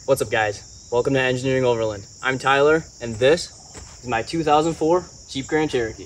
What's up, guys? Welcome to Engineering Overland. I'm Tyler, and this is my 2004 Jeep Grand Cherokee.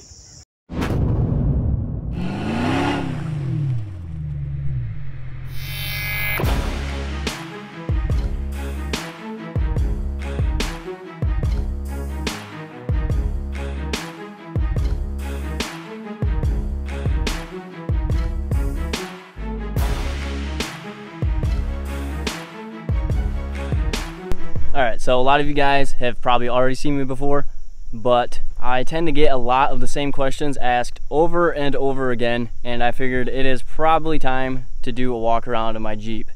Alright, so a lot of you guys have probably already seen me before, but I tend to get a lot of the same questions asked over and over again, and I figured it is probably time to do a walk around of my Jeep.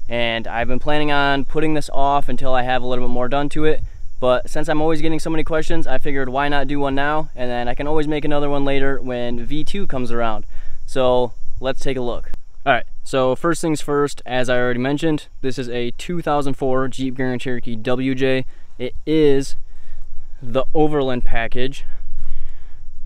And I've been planning on putting this off until I have a little bit more done to it, but since I'm always getting so many questions, I figured why not do one now, and then I can always make another one later when V2 comes around. So let's take a look. Alright, so first things first, as I already mentioned, this is a 2004 Jeep Grand Cherokee WJ. It is the Overland package.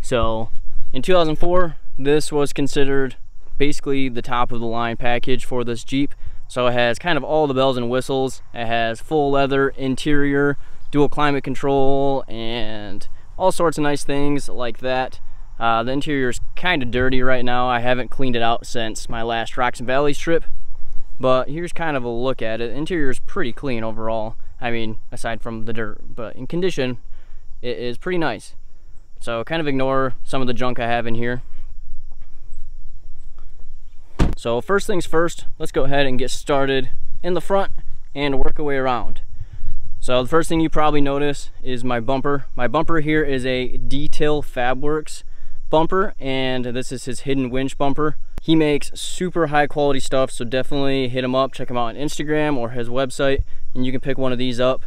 So in 2004, this was considered basically the top of the line package for this Jeep. So it has kind of all the bells and whistles. It has full leather interior, dual climate control, and all sorts of nice things like that. The interior is kind of dirty right now. I haven't cleaned it out since my last Rocks and Valleys trip, but here's kind of a look at it. The interior is pretty clean overall. I mean, aside from the dirt, but in condition, it is pretty nice. So kind of ignore some of the junk I have in here. So first things first, let's go ahead and get started in the front and work our way around. So the first thing you probably notice is my bumper. My bumper here is a Detail Fabworks bumper, and this is his hidden winch bumper. He makes super high quality stuff, so definitely hit him up, check him out on Instagram or his website, and you can pick one of these up.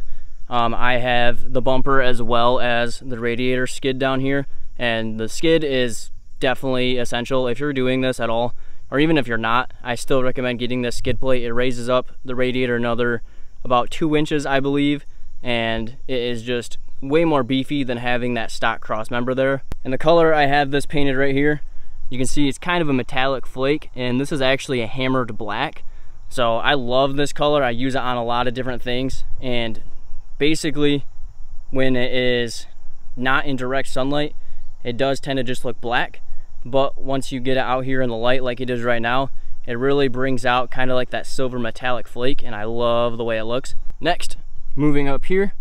I have the bumper as well as the radiator skid down here, and the skid is definitely essential if you're doing this at all, or even if you're not. I still recommend getting this skid plate. It raises up the radiator another about 2 inches, I believe, and it is just way more beefy than having that stock cross member there. And the color I have this painted right here, you can see it's kind of a metallic flake, and this is actually a hammered black. So I love this color. I use it on a lot of different things, and basically when it is not in direct sunlight, it does tend to just look black, but once you get it out here in the light like it is right now, it really brings out kind of like that silver metallic flake, and I love the way it looks. Next, moving up here,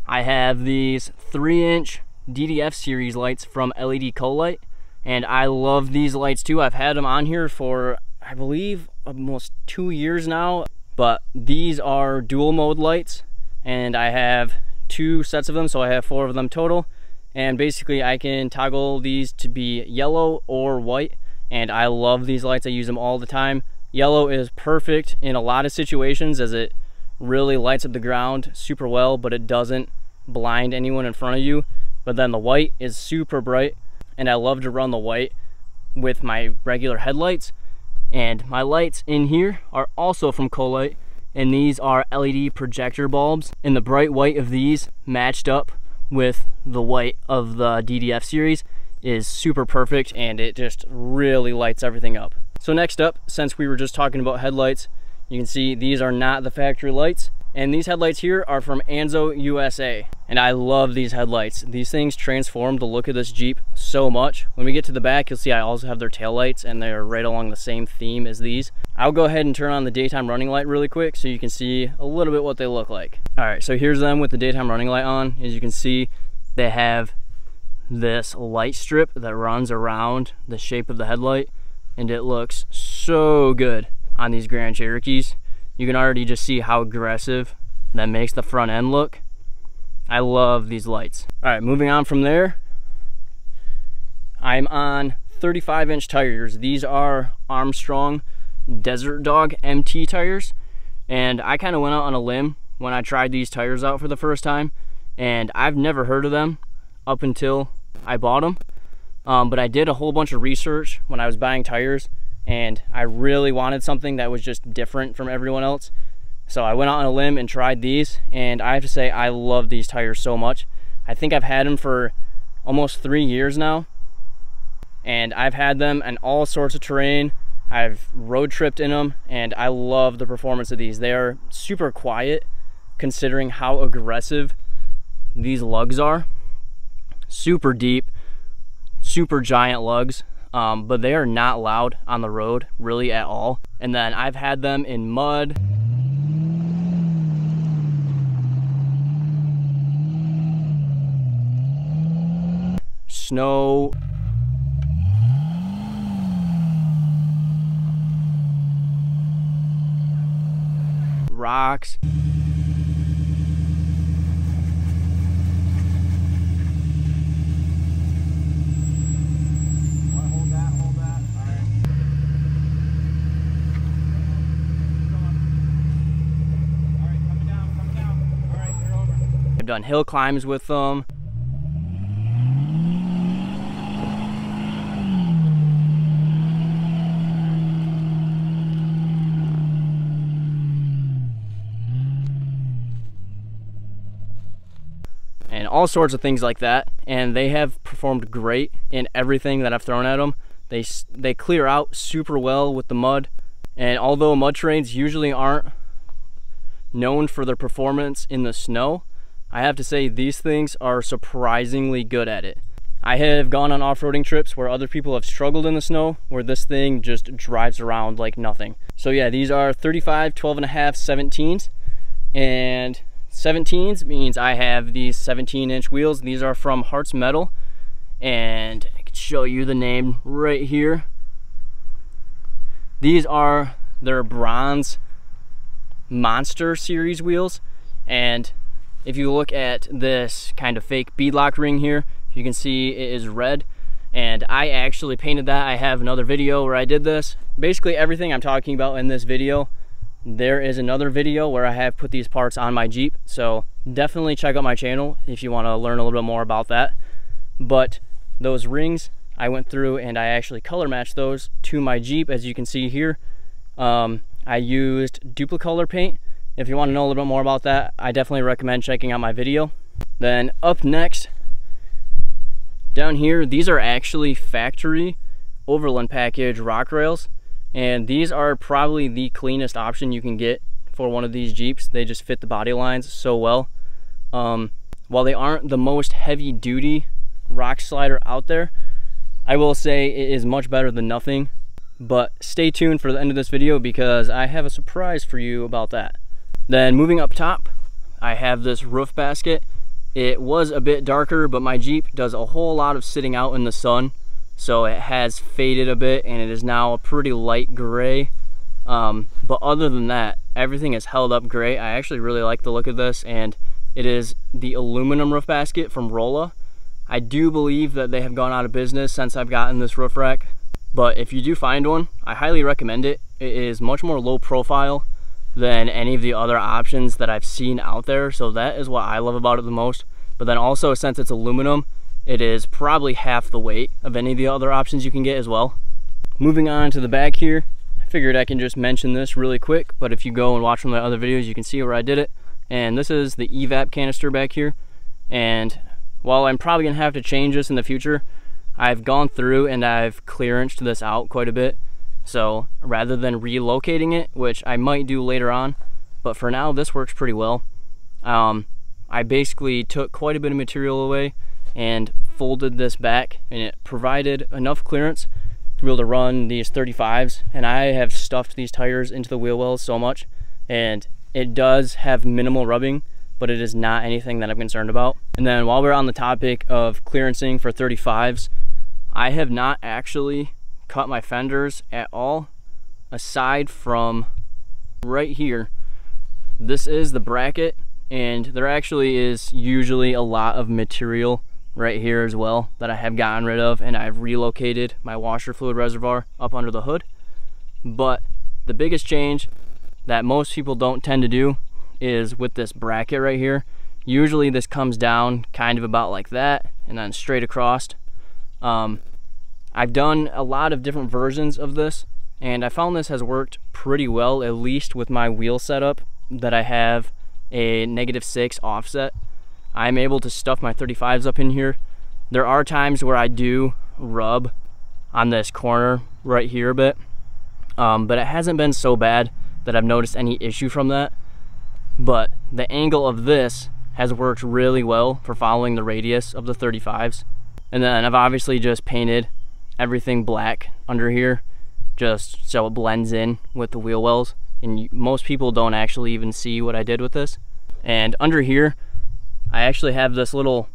I have these 3-inch DDF series lights from LED Co-Light, and I love these lights too. I've had them on here for, I believe, almost 2 years now, but these are dual mode lights, and I have 2 sets of them, so I have 4 of them total, and basically I can toggle these to be yellow or white, and I love these lights. I use them all the time. Yellow is perfect in a lot of situations as it really lights up the ground super well, but it doesn't blind anyone in front of you. But then the white is super bright, and I love to run the white with my regular headlights. And my lights in here are also from Co-Light, and these are LED projector bulbs, and the bright white of these matched up with the white of the DDF series is super perfect, and it just really lights everything up. So next up, since we were just talking about headlights, you can see these are not the factory lights, and these headlights here are from Anzo USA, and I love these headlights. These things transform the look of this Jeep so much. When we get to the back, you'll see I also have their tail lights, and they're right along the same theme as these. I'll go ahead and turn on the daytime running light really quick so you can see a little bit what they look like. All right, so here's them with the daytime running light on. As you can see, they have this light strip that runs around the shape of the headlight, and it looks so good on these Grand Cherokees. You can already just see how aggressive that makes the front end look. I love these lights. All right, moving on from there, I'm on 35-inch tires. These are Armstrong Desert Dog MT tires, and I kind of went out on a limb when I tried these tires out for the first time, and I've never heard of them up until I bought them. But I did a whole bunch of research when I was buying tires, and I really wanted something that was just different from everyone else. So I went out on a limb and tried these, and I have to say I love these tires so much. I think I've had them for almost 3 years now, and I've had them in all sorts of terrain. I've road tripped in them, and I love the performance of these. They are super quiet. considering how aggressive these lugs are. Super deep, super giant lugs, but they are not loud on the road really at all. And then I've had them in mud, snow, rocks. I've done hill climbs with them. And all sorts of things like that, and they have performed great in everything that I've thrown at them. They clear out super well with the mud, and although mud terrains usually aren't known for their performance in the snow, I have to say these things are surprisingly good at it. I have gone on off-roading trips where other people have struggled in the snow, where this thing just drives around like nothing. So yeah, these are 35, 12 and a half 17s, and 17s means I have these 17-inch wheels. These are from Hearts Metal, and I can show you the name right here. These are their bronze monster series wheels, and if you look at this kind of fake beadlock ring here, you can see it is red, and I actually painted that. I have another video where I did this. Basically everything I'm talking about in this video, there is another video where I have put these parts on my Jeep, so definitely check out my channel if you want to learn a little bit more about that. But those rings, I went through and I actually color matched those to my Jeep, as you can see here. I used Duplicolor paint. If you want to know a little bit more about that, I definitely recommend checking out my video. Then up next, down here, these are actually factory Overland package rock rails. And these are probably the cleanest option you can get for one of these Jeeps. They just fit the body lines so well. While they aren't the most heavy duty rock slider out there, I will say it is much better than nothing. But stay tuned for the end of this video because I have a surprise for you about that. Then moving up top, I have this roof basket. It was a bit darker, but my Jeep does a whole lot of sitting out in the sun, so it has faded a bit and it is now a pretty light gray. But other than that, everything is held up great. I actually really like the look of this, and it is the aluminum roof basket from Rolla. I do believe that they have gone out of business since I've gotten this roof rack, but if you do find one, I highly recommend it. It is much more low profile than any of the other options that I've seen out there, so that is what I love about it the most. But then also, since it's aluminum, it is probably half the weight of any of the other options you can get as well. Moving on to the back here, I figured I can just mention this really quick, but if you go and watch one of my other videos, you can see where I did it. And this is the evap canister back here, and while I'm probably gonna have to change this in the future, I've gone through and I've clearanced this out quite a bit. So rather than relocating it, which I might do later on, but for now this works pretty well. I basically took quite a bit of material away and folded this back, and it provided enough clearance to be able to run these 35s. And I have stuffed these tires into the wheel wells so much, and it does have minimal rubbing, but it is not anything that I'm concerned about. And then while we're on the topic of clearancing for 35s, I have not actually cut my fenders at all, aside from right here. This is the bracket, and there actually is usually a lot of material right here as well that I have gotten rid of, and I've relocated my washer fluid reservoir up under the hood. But the biggest change that most people don't tend to do is with this bracket right here. Usually this comes down kind of about like that and then straight across. I've done a lot of different versions of this, and I found this has worked pretty well, at least with my wheel setup that I have a -6 offset. I'm able to stuff my 35s up in here. There are times where I do rub on this corner right here a bit, but it hasn't been so bad that I've noticed any issue from that. but the angle of this has worked really well for following the radius of the 35s. And then I've obviously just painted everything black under here just so it blends in with the wheel wells, and most people don't actually even see what I did with this. And under here I actually have this little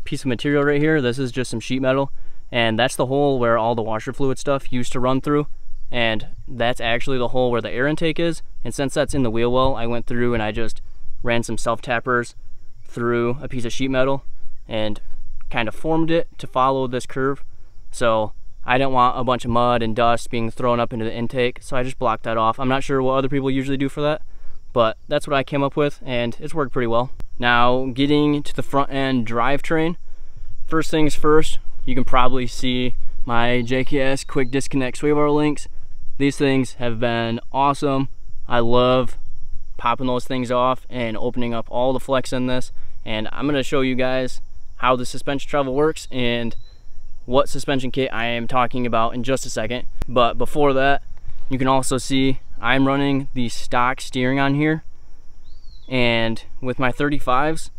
piece of material right here. This is just some sheet metal, and that's the hole where all the washer fluid stuff used to run through, and that's actually the hole where the air intake is. And since that's in the wheel well, I went through and I just ran some self tappers through a piece of sheet metal and kind of formed it to follow this curve. So I didn't want a bunch of mud and dust being thrown up into the intake, so I just blocked that off. I'm not sure what other people usually do for that, but that's what I came up with, and it's worked pretty well. Now, getting to the front end drivetrain, first things first, you can probably see my JKS quick disconnect sway bar links. These things have been awesome. I love popping those things off and opening up all the flex in this, and I'm going to show you guys how the suspension travel works and what suspension kit I am talking about in just a second. But before that, you can also see I'm running the stock steering on here, and with my 35s,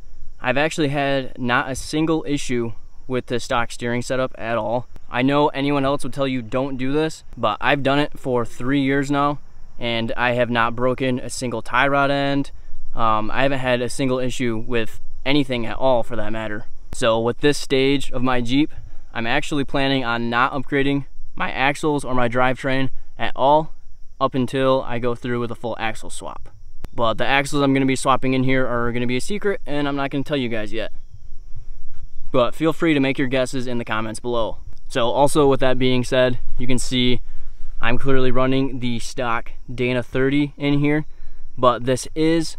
I've actually had not a single issue with the stock steering setup at all. I know anyone else would tell you don't do this, but I've done it for 3 years now, and I have not broken a single tie rod end. I haven't had a single issue with anything at all, for that matter. So with this stage of my Jeep, I'm actually planning on not upgrading my axles or my drivetrain at all up until I go through with a full axle swap. But the axles I'm going to be swapping in here are going to be a secret, and I'm not going to tell you guys yet. But feel free to make your guesses in the comments below. So also, with that being said, you can see I'm clearly running the stock Dana 30 in here, but this is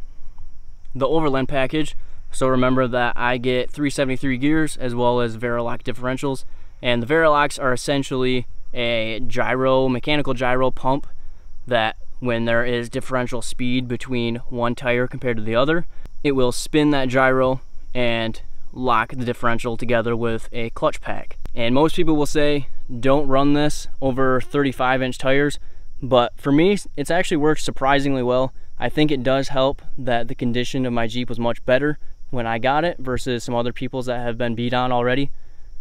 the Overland package. So remember that I get 373 gears as well as Verilok differentials, and the Veriloks are essentially a gyro, mechanical gyro pump that when there is differential speed between one tire compared to the other, it will spin that gyro and lock the differential together with a clutch pack. And most people will say don't run this over 35-inch tires, but for me it's actually worked surprisingly well. I think it does help that the condition of my Jeep was much better when I got it versus some other people's that have been beat on already.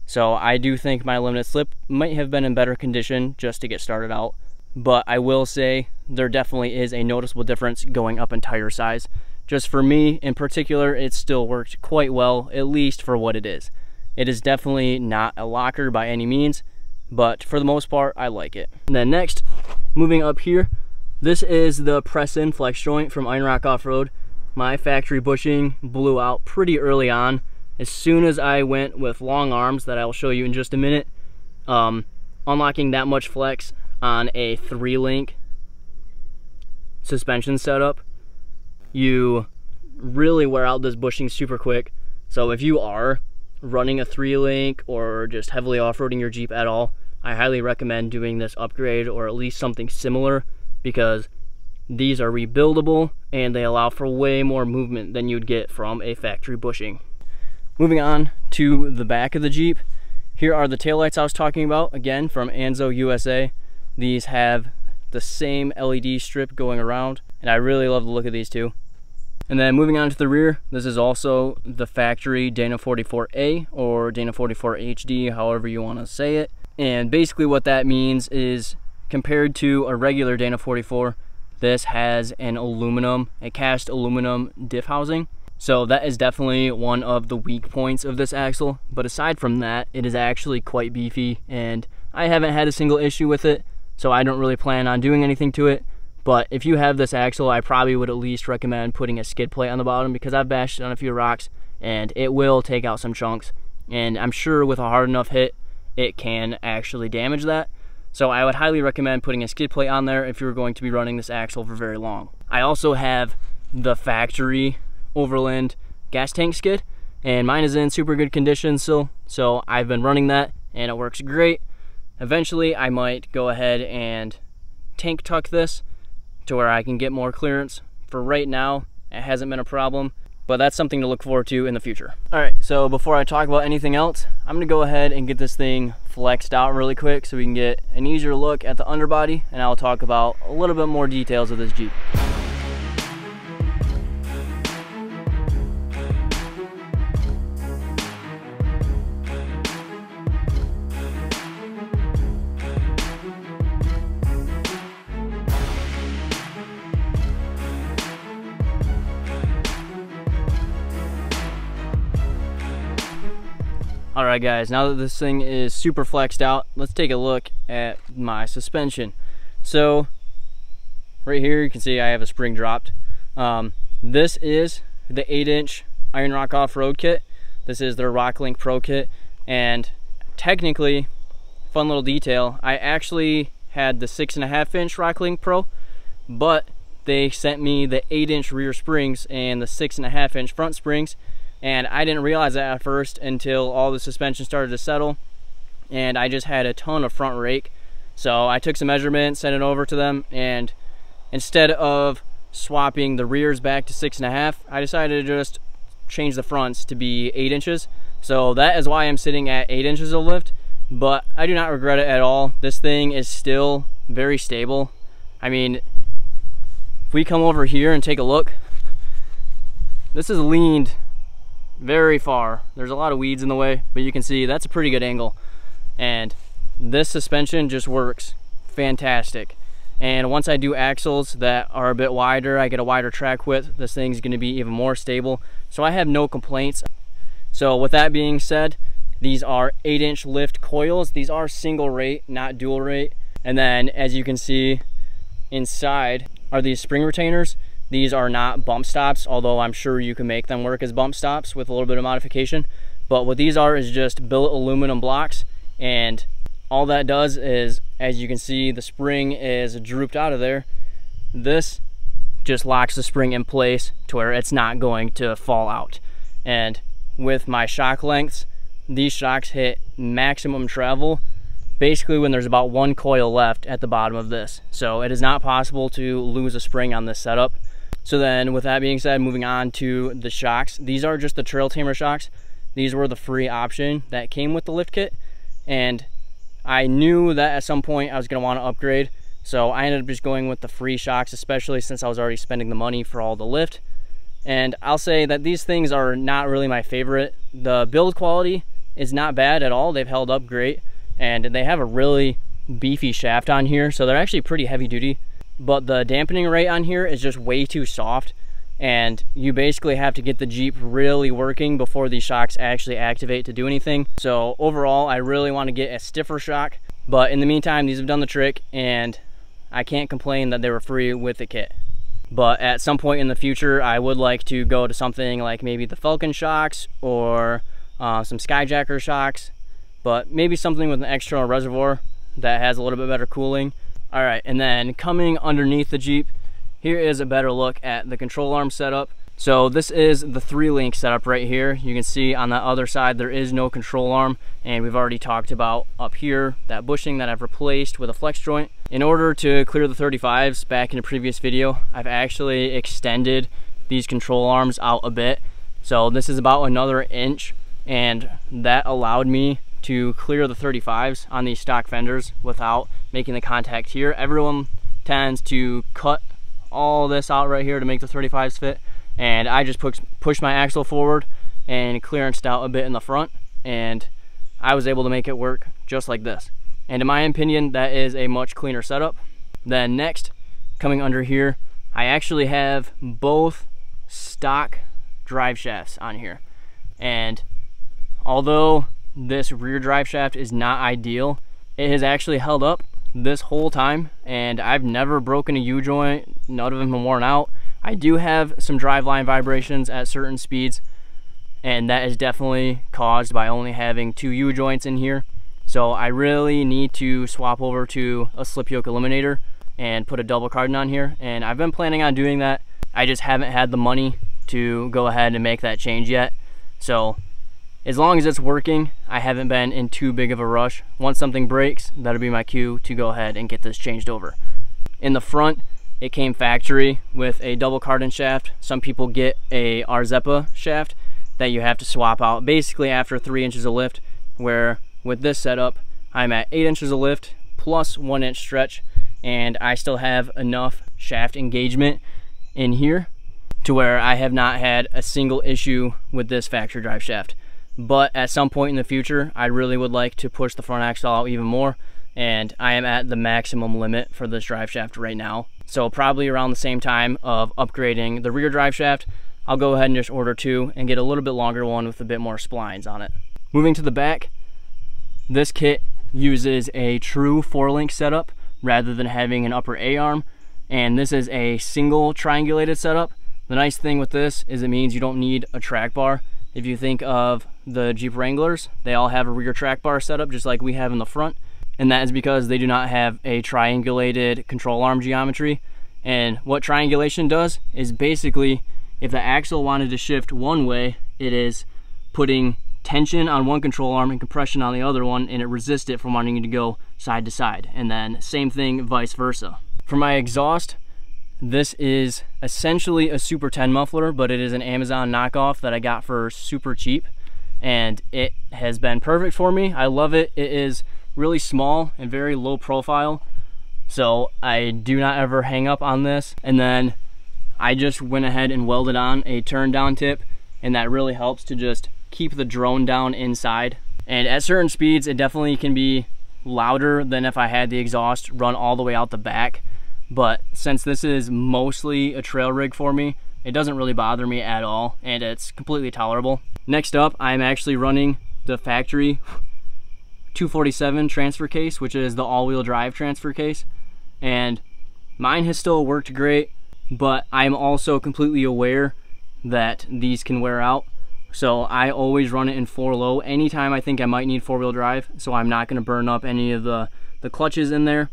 So I do think my limited slip might have been in better condition just to get started out, but I will say there definitely is a noticeable difference going up in tire size. Just for me in particular, it still worked quite well, at least for what it is. It is definitely not a locker by any means, but for the most part, I like it. And then next, moving up here, this is the press-in flex joint from Iron Rock Off-Road. My factory bushing blew out pretty early on. As soon as I went with long arms, that I'll show you in just a minute, unlocking that much flex on a 3-link suspension setup, you really wear out this bushing super quick. So if you are running a 3-link or just heavily off-roading your Jeep at all, I highly recommend doing this upgrade or at least something similar, because these are rebuildable and they allow for way more movement than you'd get from a factory bushing. Moving on to the back of the Jeep, here are the taillights I was talking about, again from Anzo USA. These have the same LED strip going around, and I really love the look of these two. And then moving on to the rear, this is also the factory Dana 44A or Dana 44 HD, however you want to say it. And basically what that means is, compared to a regular Dana 44, this has a cast aluminum diff housing. So that is definitely one of the weak points of this axle. But aside from that, it is actually quite beefy, and I haven't had a single issue with it, so I don't really plan on doing anything to it. But if you have this axle, I probably would at least recommend putting a skid plate on the bottom, because I've bashed it on a few rocks and it will take out some chunks. And I'm sure with a hard enough hit, it can actually damage that. So I would highly recommend putting a skid plate on there if you're going to be running this axle for very long. I also have the factory Overland gas tank skid, and mine is in super good condition still. So I've been running that and it works great. Eventually I might go ahead and tank tuck this to where I can get more clearance. For right now, it hasn't been a problem, but that's something to look forward to in the future. All right, so before I talk about anything else, I'm gonna go ahead and get this thing flexed out really quick so we can get an easier look at the underbody, and I'll talk about a little bit more details of this Jeep. Alright guys, now that this thing is super flexed out, let's take a look at my suspension. So right here you can see I have a spring dropped. This is the 8-inch Iron Rock off-road kit. This is their RockLink Pro kit, and technically, fun little detail, I actually had the 6.5-inch RockLink Pro, but they sent me the 8-inch rear springs and the 6.5-inch front springs, and I didn't realize that at first until all the suspension started to settle, and I just had a ton of front rake. So I took some measurements, sent it over to them, and instead of swapping the rears back to 6.5, I decided to just change the fronts to be 8 inches. So that is why I'm sitting at 8 inches of lift, but I do not regret it at all. This thing is still very stable. I mean, if we come over here and take a look, this is leaned very far. There's a lot of weeds in the way, but you can see that's a pretty good angle, and this suspension just works fantastic. And once I do axles that are a bit wider, I get a wider track width, this thing's going to be even more stable. So I have no complaints. So with that being said, these are 8-inch lift coils. These are single rate, not dual rate. And then as you can see inside are these spring retainers. These are not bump stops, although I'm sure you can make them work as bump stops with a little bit of modification. But what these are is just billet aluminum blocks, and all that does is, as you can see, the spring is drooped out of there. This just locks the spring in place to where it's not going to fall out. And with my shock lengths, these shocks hit maximum travel basically when there's about 1 coil left at the bottom of this. So it is not possible to lose a spring on this setup. So then with that being said, moving on to the shocks. These are just the Trail Tamer shocks. These were the free option that came with the lift kit, and I knew that at some point I was going to want to upgrade, so I ended up just going with the free shocks, especially since I was already spending the money for all the lift. And I'll say that these things are not really my favorite. The build quality is not bad at all. They've held up great, and they have a really beefy shaft on here, so they're actually pretty heavy duty. But the dampening rate on here is just way too soft, and you basically have to get the Jeep really working before these shocks actually activate to do anything. So overall, I really want to get a stiffer shock, but in the meantime, these have done the trick, and I can't complain that they were free with the kit. But at some point in the future, I would like to go to something like maybe the Falcon shocks or some Skyjacker shocks, but maybe something with an external reservoir that has a little bit better cooling. All right, and then coming underneath the Jeep, here is a better look at the control arm setup. So this is the 3-link setup right here. You can see on the other side there is no control arm, and we've already talked about up here that bushing that I've replaced with a flex joint. In order to clear the 35s, back in a previous video, I've actually extended these control arms out a bit. So this is about another inch, and that allowed me to clear the 35s on these stock fenders without making the contact here. Everyone tends to cut all this out right here to make the 35s fit, and I just pushed my axle forward and clearanced out a bit in the front, and I was able to make it work just like this. And in my opinion, that is a much cleaner setup. Then next, coming under here, I actually have both stock drive shafts on here, and although this rear drive shaft is not ideal, it has actually held up this whole time, and I've never broken a U-joint. None of them have worn out. I do have some driveline vibrations at certain speeds, and that is definitely caused by only having 2 U-joints in here. So I really need to swap over to a slip yoke eliminator and put a double cardan on here, and I've been planning on doing that. I just haven't had the money to go ahead and make that change yet. So as long as it's working, I haven't been in too big of a rush. Once something breaks, that'll be my cue to go ahead and get this changed over. In the front, it came factory with a double cardan shaft. Some people get a Arzepa shaft that you have to swap out basically after 3 inches of lift, where with this setup, I'm at 8 inches of lift plus 1 inch stretch, and I still have enough shaft engagement in here to where I have not had a single issue with this factory drive shaft. But at some point in the future, I really would like to push the front axle out even more, and I am at the maximum limit for this drive shaft right now. So probably around the same time of upgrading the rear drive shaft, I'll go ahead and just order 2 and get a little bit longer one with a bit more splines on it. Moving to the back, this kit uses a true 4-link setup rather than having an upper A-arm, and this is a single triangulated setup. The nice thing with this is it means you don't need a track bar. If you think of the Jeep Wranglers, they all have a rear track bar setup just like we have in the front, and that is because they do not have a triangulated control arm geometry. And what triangulation does is basically, if the axle wanted to shift one way, it is putting tension on one control arm and compression on the other one, and it resists it from wanting to go side to side. And then same thing vice versa. For my exhaust, this is essentially a Super 10 muffler, but it is an Amazon knockoff that I got for super cheap, and it has been perfect for me. I love it. It is really small and very low profile, so I do not ever hang up on this. And then I just went ahead and welded on a turn down tip, and that really helps to just keep the drone down inside. And at certain speeds, it definitely can be louder than if I had the exhaust run all the way out the back. But since this is mostly a trail rig for me, it doesn't really bother me at all, and it's completely tolerable. Next up, I'm actually running the factory 247 transfer case, which is the all-wheel drive transfer case. And mine has still worked great, but I'm also completely aware that these can wear out. So I always run it in 4-low anytime I think I might need 4-wheel drive, so I'm not gonna burn up any of the clutches in there.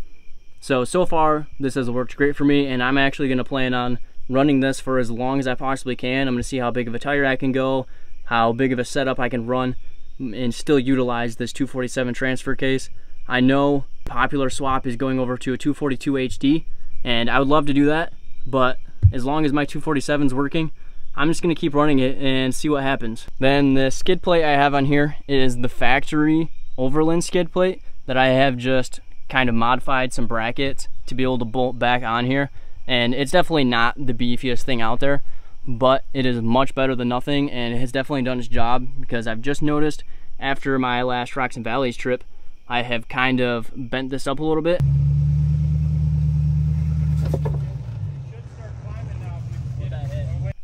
So far, this has worked great for me, and I'm actually gonna plan on running this for as long as I possibly can. I'm gonna see how big of a tire I can go, how big of a setup I can run, and still utilize this 247 transfer case. I know popular swap is going over to a 242 HD, and I would love to do that, but as long as my 247 is working, I'm just gonna keep running it and see what happens. Then the skid plate I have on here is the factory Overland skid plate that I have just kind of modified some brackets to be able to bolt back on here. And it's definitely not the beefiest thing out there, but it is much better than nothing, and it has definitely done its job, because I've just noticed after my last Rocks and Valleys trip, I have kind of bent this up a little bit.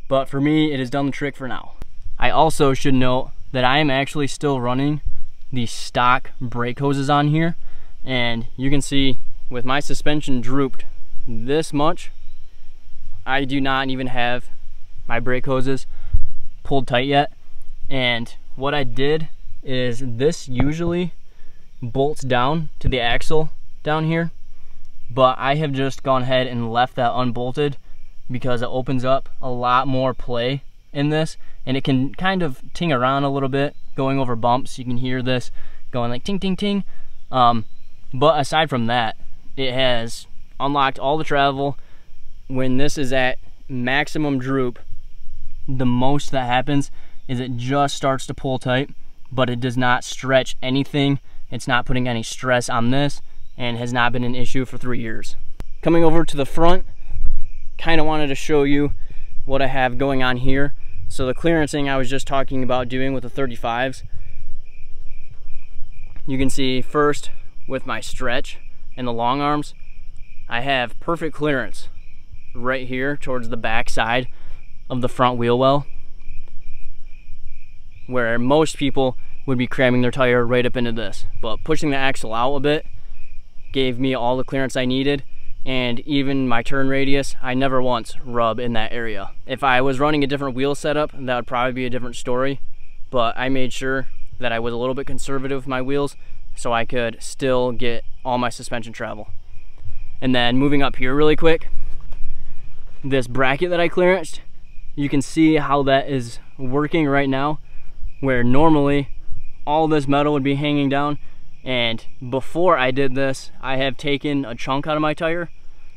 But for me, it has done the trick for now. I also should note that I am actually still running the stock brake hoses on here, and you can see with my suspension drooped this much, I do not even have my brake hoses pulled tight yet. And what I did is, this usually bolts down to the axle down here, but I have just gone ahead and left that unbolted because it opens up a lot more play in this, and it can kind of ting around a little bit going over bumps. You can hear this going like ting ting ting. But aside from that, it has unlocked all the travel. When this is at maximum droop, the most that happens is it just starts to pull tight, but it does not stretch anything. It's not putting any stress on this, and has not been an issue for 3 years. Coming over to the front, kind of wanted to show you what I have going on here. So the clearancing I was just talking about doing with the 35s, you can see first with my stretch and the long arms, I have perfect clearance right here towards the back side of the front wheel well, where most people would be cramming their tire right up into this. But pushing the axle out a bit gave me all the clearance I needed, and even my turn radius, I never once rub in that area. If I was running a different wheel setup, that would probably be a different story, but I made sure that I was a little bit conservative with my wheels so I could still get all my suspension travel. And then moving up here really quick, this bracket that I clearanced, you can see how that is working right now, where normally all this metal would be hanging down. And before I did this, I have taken a chunk out of my tire,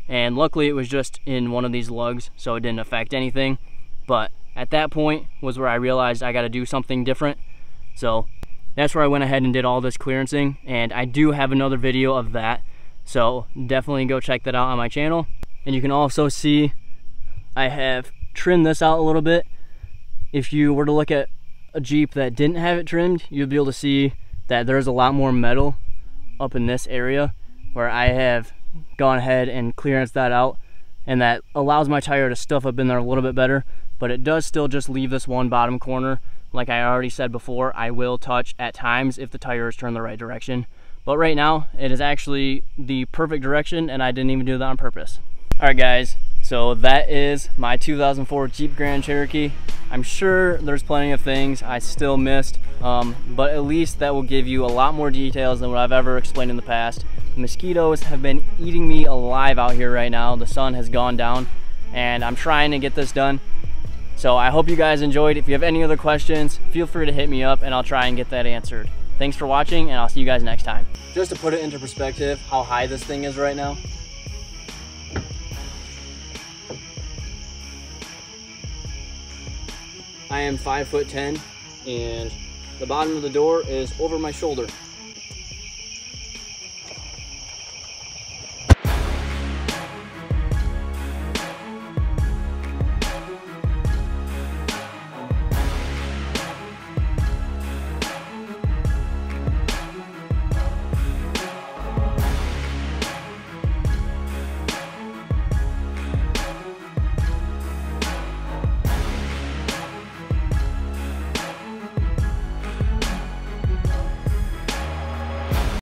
and luckily it was just in one of these lugs, so it didn't affect anything. But at that point was where I realized I got to do something different. So that's where I went ahead and did all this clearancing, and I do have another video of that, so definitely go check that out on my channel. And you can also see I have trimmed this out a little bit. If you were to look at a Jeep that didn't have it trimmed, you'll be able to see that there's a lot more metal up in this area, where I have gone ahead and clearanced that out, and that allows my tire to stuff up in there a little bit better. but it does still just leave this one bottom corner. Like I already said before, I will touch at times if the tire is turned the right direction. But right now, it is actually the perfect direction, and I didn't even do that on purpose. All right, guys, so that is my 2004 Jeep Grand Cherokee. I'm sure there's plenty of things I still missed, but at least that will give you a lot more details than what I've ever explained in the past. The mosquitoes have been eating me alive out here right now. The sun has gone down, and I'm trying to get this done. So I hope you guys enjoyed. If you have any other questions, feel free to hit me up and I'll try and get that answered. Thanks for watching, and I'll see you guys next time. Just to put it into perspective, how high this thing is right now. I am 5'10", and the bottom of the door is over my shoulder.